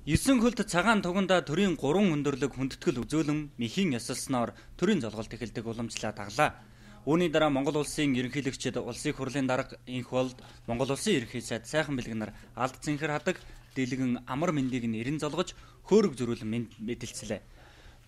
9 хөлд цагаан туганда төрийн 3 өндөрлөг хүндэтгэл үзүүлэн мэхийн ясалсноор төрийн золголт эхэлдэг уламжлаа таглаа. Үүний дараа Монгол улсын ерөнхийлөгчид, улсын хурлын дарга инх болд Монгол улсын ерөнхий сайд сайхан бэлгэнаар алд цэнхэр хадаг, дэлгэн амар мэндийг нь эрен золгож хөөрөг зөрүүлэн мэдэлцлээ.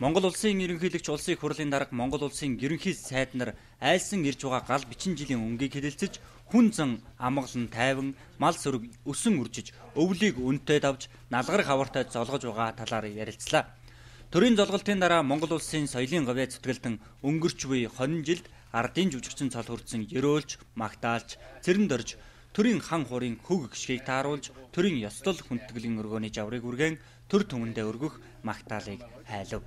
Монгол улсын ерөнхийлөгч, улсын хурлын дарга, Монгол улсын ерөнхий сайд нар айлсан ирж байгаа гал бичин жилийн өнгийг хэлэлцэж, хүн зан амгалан тайван, мал сүрэг өсөн үржиж, өвлийг үнэтэй давж, налгарх авартай золгож байгаа талаар ярилцлаа. Төрийн золголтын дараа Монгол улсын соёлын говьяа зүтгэлтэн өнгөрч буй 20 жилд ардын жүжигчин цол хүрдсэн ерөөлж, магтаалж, цэрэнд орж, төрийн хан хуурын хөг гიშгийг тааруулж, төрийн ёслол хүндэтгэлийн өргөөний жаврыг үргэн төр түмэндээ өргөх магтаалыг хайлав.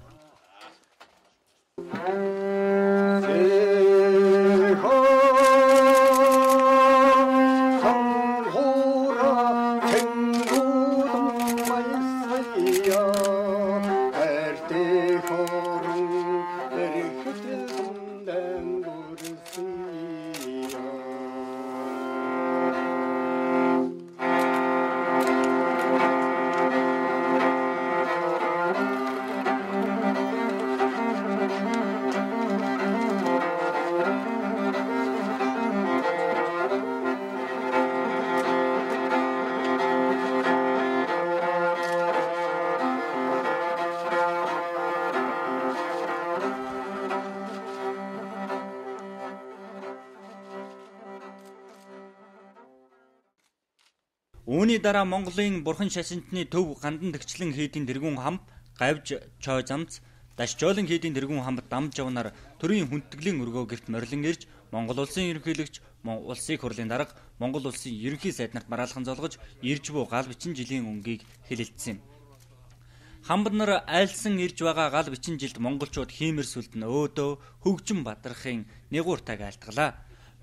Үүний дараа Монголын бурхан шашинтны төв гандан төгчлэн хийдийн тэргүүн хамт гавж чой замц даш жоолын хийдийн тэргүүн хамт дамж явнаар төрийн хүндэтгэлийн өргөө гэрт морилон ирж Монгол улсын ерөнхийлөгч, улсын хурлын дарга, Монгол улсын ерөнхий сайд нарт мараалхан золгож ирж буй гал бичин жилийн өнгийг хэлэлцсэн юм. Хамбад нар айлсан ирж байгаа гал бичин жилд монголчууд хиймэр сүлдэн өөдөө хөгжим бадрахын нэгууртайг айлтгалаа.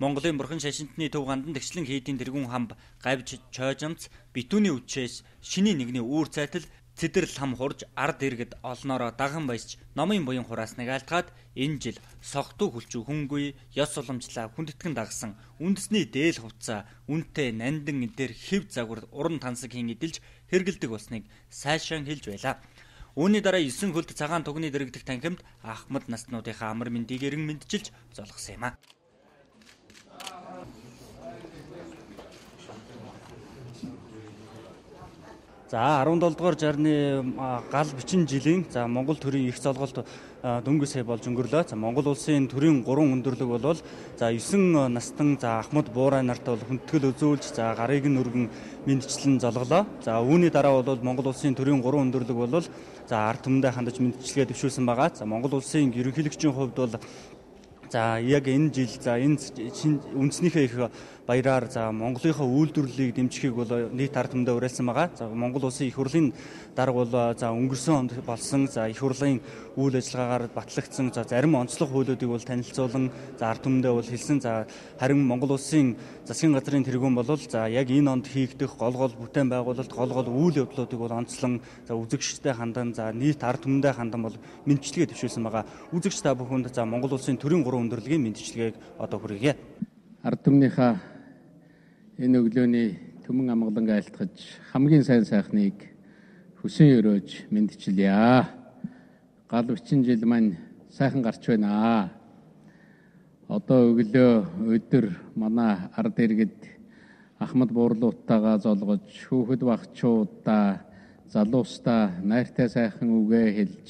Монголын бурхан шашинтны төв гандан төгчлэн хийдийн тэргүүн хамб гавж чойжамц битүүний үчээс шиний нэгний үүр цайтал цэдэрл хам хурж ард иргэд олноороо даган баясч номын буян хураасныг айлтгаад энэ жил согтуу хүлчүү хүнгүй ёс уламжлаа хүндэтгэн дагсан үндэсний дээл хувцаа үнэтэй нандин эдэр хэв загвар уран тансаг хийн эдэлж хэргэлдэг болсныг сайшаан хэлж байлаа. Үүний дараа 9 хөлд цагаан тугны дэрэгдэх танхимд Ахмад наснуудынхаа амар мэндийг эрен мэдчилж золгосон юм а. За 17 дугаар жарны гал бичин жилийн Монгол төрийн их золголт дөнгөж сая болж өнгөрлөө. Монгол улсын төрийн 3 өндөрлөг болвол 9 настан Ахмад буурай нарт бол хүндэтгэл үзүүлж гарыг нь өргөн мэдчилэн золголоо. Үүний дараа бол Монгол улсын төрийн 3 өндөрлөг болвол ард түмэндээ хандаж мэдчилгээ дэвшүүлсэн байгаа. Монгол улсын ерөнхийлөгчийн хувьд бол яг энэ жил энэ үндэснийхээ их баяраар Монголынхаа үйлдвэрлэлийг дэмжихийг бол нийт ард түмэндээ уриалсан байгаа. Монгол улсын их хурлын дарга бол өнгөрсөн онд болсон их хурлын үйл ажиллагаагаар батлагдсан зарим онцлог хуулиудыг бол танилцуулан ард түмэндээ бол хэлсэн. Харин Монгол улсын засгийн газрын тэргүүн бол яг энэ онд хийгдэх гол бүтээн байгуулалт гол үйл явдлуудыг бол онцлон үзэгчдэд хандан нийт ард түмэндээ хандан бол мэдчилгээ дэвшүүлсэн байгаа. Үзэгч та бүхэнд Монгол улсын төрийн 3 өндөрлөгийн мэдчилгээг одоо хүргье. Ард түмнийхээ энэ өглөөний төмөн амгаланг айлтгаж хамгийн сайн сайхныг хүсэн өрөөж мэдчилье. Гал бичин жил маань сайхан гарч байна. Одоо өглөө өдөр манай ард иргэд Ахмад буурлуудтайгаа золгож хүүхэд багчуудаа залуустаа найртай сайхан үгээ хэлж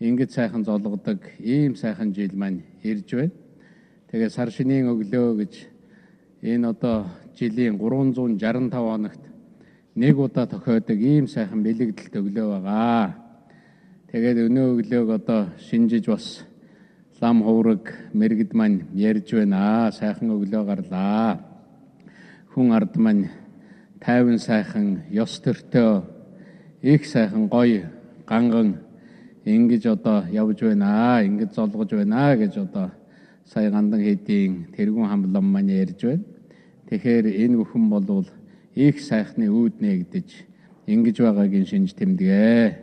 ингэж сайхан золгодог ийм сайхан жил маань ирж байна. Тэгээ сар шинийн өглөө гэж энэ одоо жилийн 365 хоногт нэг удаа тохиодог ийм сайхан бэлэгдэлт өглөө байгаа. Тэгээд өнөө өглөөг одоо шинжиж бас лам хувраг мэрэгд маань ярьж байна. Сайхан өглөө гарлаа. Хүн ард маань тайван сайхан ёс төртөө их сайхан гоё ганган ингэж одоо явж байна. Ингэж золгож байна гэж одоо сая гандан хэдийн тэргүүн хамлам маань ярьж байна. Тэгэхээр энэ бүхэн бол их сайхны үүд нэгдэж ингэж байгаагийн шинж тэмдэгэ.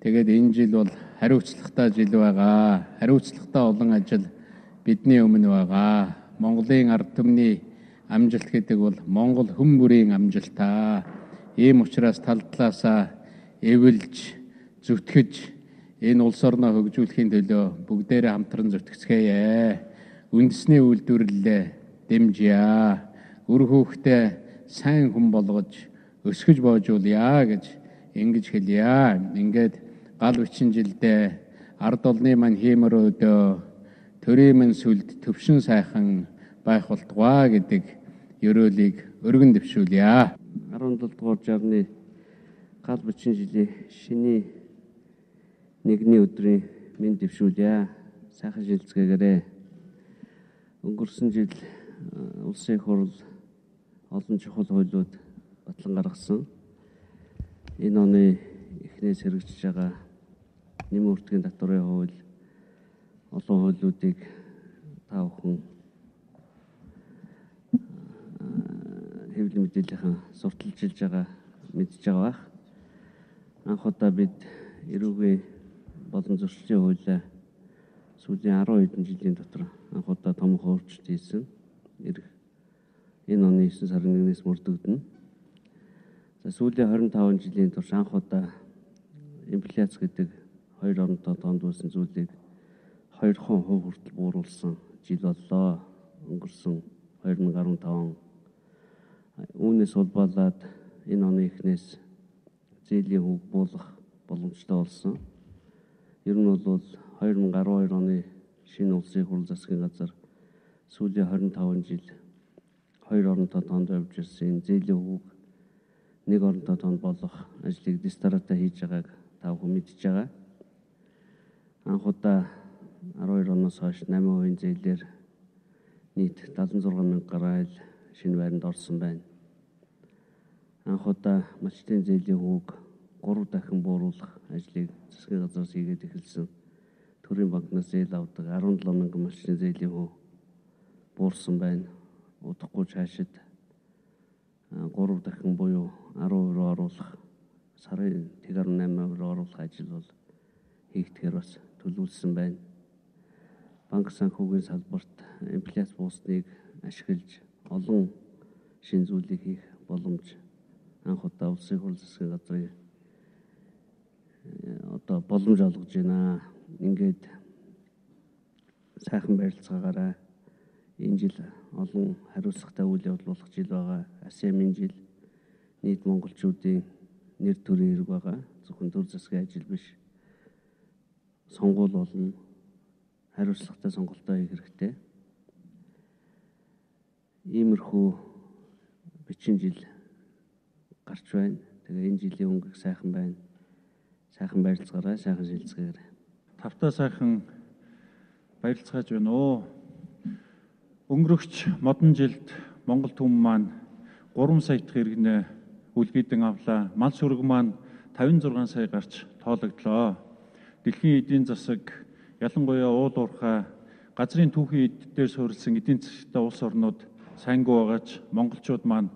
Тэгээд энэ жил бол хариуцлагатай жил байгаа. Хариуцлагатай олон ажил бидний өмнө байгаа. Монголын ард түмний амжилт гэдэг бол Монгол хүн бүрийн амжилтаа. Ийм учраас тал талаасаа эвэлж, зүтгэж энэ улс орноо хөгжүүлэхийн төлөө бүгдээрээ хамтран зүтгэцгээе. Үндэсний үйлдвэрлэлээ дэмжье. Үр хүүхдээ сайн хүн болгож өсгөж боожуулъя гэж ингэж хэлье. Ингээд гал бичин жилдээ ард олны мань хиймэр өдөө төрийн мань сүлд төвшин сайхан байх болтугай гэдэг ёроолыг өргөн дэвшүүлье. 17 дугаар жарны гал бичин жилийн шиний нэгний өдрийн мэнд дэвшүүлье. Сайхан шилцгээгээрэй. Өнгөрсөн жил улсын их хурл олон чухал хуулиуд батлан гаргасан. Энэ оны эхнээс хэрэгжиж байгаа нэмэн хүртгийн татварын хууль, олон хуулиудыг та бүхэн хэвлэл мэдээллийнхэн сурталчилж байгаа мэдж байгаа бах. Анх удаа бид эрүүгийн болон зөрчлийн хуулиа сүүлийн 10 хэдэн жилийн дотор анх удаа том өөрчлөлт хийсэн. Энэ оны 9 сарын 1-ээс мөрдөгдөнө. За сүүлийн 25 жилийн турш анх удаа инфляц гэдэг хоёр оронтой тоонд байсан зүйлийг 2% хүртэл бууруулсан жил боллоо. Өнгөрсөн 2015 үүнээс улбалаад энэ оны эхнээс зээлийн хүүг буулгах боломжтой болсон. Ер нь бол 2012 оны шинэ улсын их хурл засгийн газар сүүлийн 25 жил хоёр оронтой тоонд явж ирсэн зээлийн хүүг нэг оронтой тоонд болгох ажлыг дистаратаа хийж байгааг та бүхэн мэдж байгаа. Анх удаа 12 оноос хойш 8% зээлээр нийт 76 мянга гаруй айл шинэ байранд орсон байна. Анх удаа малчтын зээлийн хүүг 3 дахин бууруулах ажлыг засгийн газраас хийгээд эхэлсэн. Төрийн банкнаас зээл авдаг 17 мянган малчтын зээлийн хүү буурсан байна. Удахгүй цаашид 3 дахин буюу 10% руу оруулах, сарын 1.8% руу оруулах ажил бол хийгдэхээр бас төлөвлөсөн байна. Банк санхүүгийн салбарт инфляц буусныг ашиглаж олон шин зүйлийг хийх боломж анх удаа улсын хурлын засгийн газрын одоо боломж олгож байна. Ингээд сайхан барилцаагаараа энэ жил олон хариуцлагатай үйл явдал болох жил байгаа. АСЕМ-ийн жил нийт монголчуудын нэр төрийн хэрэг байгаа. Зөвхөн төр засгийн ажил биш. Сонгуул болно. Хариуцлагатай сонголтоо хийх хэрэгтэй. Иймэрхүү бичин жил гарч байна. Тэгээ энэ жилийн өнгө сайхан байна. Сайхан барилцгаараа, сайхан шилцгээгээр. Тавтаа сайхан барилцгааж байна уу. Өнгөрөгч модон жилд Монгол түмэн маань 3 сая дахь иргэнэ үлгийдэн авлаа. Мал сүрэг маань 56 сая гарч тоологдлоо. Дэлхийн эдийн засаг, ялангуяа уул уурхай, газрын түүхийн эддээр суурилсан эдийн засагтай улс орнууд сайнгүй байгаач монголчууд маань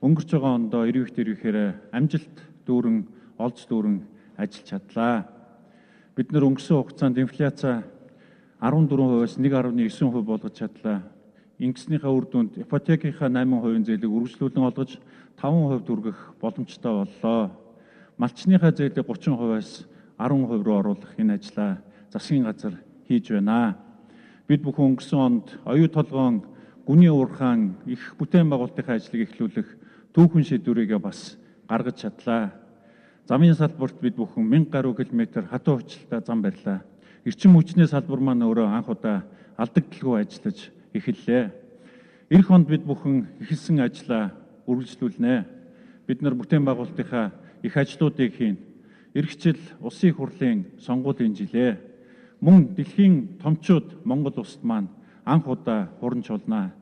өнгөрч байгаа ондоо ирвэхээр амжилт дүүрэн, олж дүүрэн ажиллаж чадлаа. Бид нэр өнгөрсөн хугацаанд инфляцаа 14%-аас 1.9% болгож чадлаа. Ингэснийхаа үр дүнд ипотекийнхаа 8% зээлийг үргэлжлүүлэн олгож 5% түргэх боломжтой боллоо. Малчныхаа зээлийг 30%-аас 10% руу оруулах энэ ажлаа засгийн газар хийж байна. Бид бүхэн өнгөрсөн онд оюу толгоон, гүний уурхаан их бүтээн байгуулалтын ажлыг эхлүүлэх түүхэн шийдвэрийг бас гаргаж чадлаа. Замын салбарт бид бүхэн 1000 гаруй километр хатуу хүчилтэй зам барьлаа. Эрчим хүчний салбар маань өөрөө анх удаа алдагдaltaгүй ажиллаж эхэллээ. Ирэх онд бид бүхэн эхэлсэн ажлаа үргэлжлүүлнэ. Бид нар бүтээн байгуулалтынхаа их ажлуудыг хийн. Ирэх жил улсын их хурлын сонгуулийн жилээ. Мөн дэлхийн томчууд Монгол улсад маань анх удаа хуранч болно.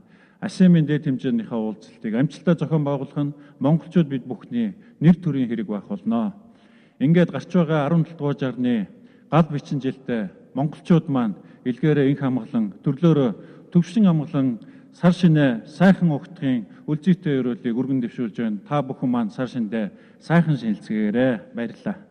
АСЕМ-ийн дээд хэмжээнийхээ уулзалтыг амжилттай зохион байгуулах нь монголчууд бид бүхний нэр төрийн хэрэг байх болно. Ингээд гарч байгаа 17 дугаар жарны гал бичин жилдээ монголчууд маань илгээрээ инх амгалан төрлөөрөө төвшин амгалан сар шинэ сайхан ухтхын үлзийтэй өрөөлийг өргөн дэвшүүлж байна. Та бүхэн маань сар шиндээ сайхан шинэлцгээгээрэй. Баярлалаа.